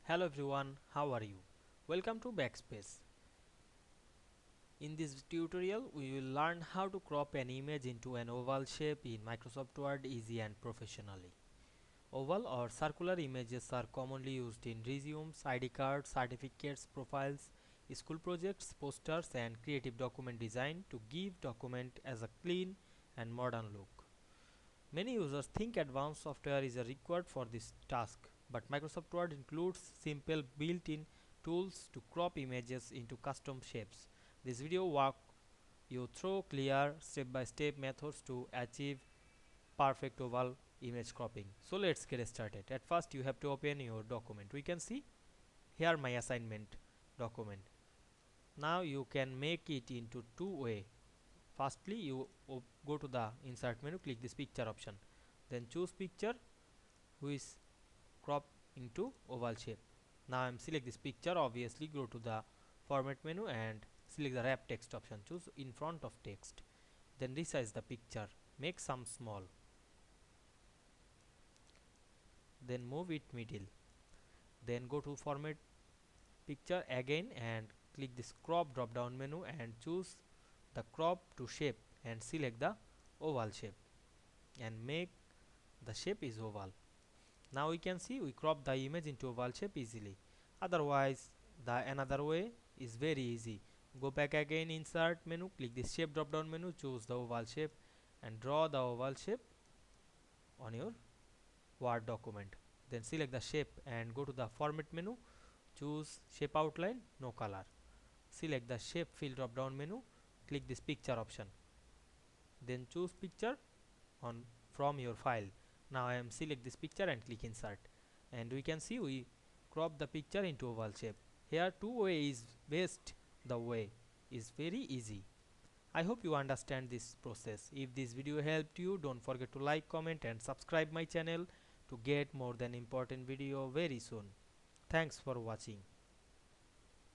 Hello everyone, how are you? Welcome to Backspace. In this tutorial, we will learn how to crop an image into an oval shape in Microsoft Word easy and professionally. Oval or circular images are commonly used in resumes, ID cards, certificates, profiles, school projects, posters and creative document design to give document as a clean and modern look. Many users think advanced software is required for this task, but Microsoft Word includes simple built-in tools to crop images into custom shapes. This video walk you through clear step-by-step methods to achieve perfect oval image cropping. So let's get started. At first you have to open your document. We can see here my assignment document. Now you can make it into two ways. Firstly, you go to the insert menu, click this picture option, then choose picture which crop into oval shape. Now I am select this picture. Obviously go to the format menu and select the wrap text option, choose in front of text, then resize the picture, make some small, then move it middle, then go to format picture again and click this crop drop down menu and choose the crop to shape and select the oval shape and make the shape is oval. Now we can see we crop the image into oval shape easily. Otherwise the another way is very easy. Go back again, insert menu, click this shape drop down menu, choose the oval shape and draw the oval shape on your Word document. Then select the shape and go to the format menu, choose shape outline, no color. Select the shape fill drop down menu, click this picture option, then choose picture on from your file. Now I am select this picture and click insert, and we can see we crop the picture into oval shape. Here two way is best, the way is very easy. I hope you understand this process. If this video helped you, don't forget to like, comment and subscribe my channel to get more than important video very soon. Thanks for watching.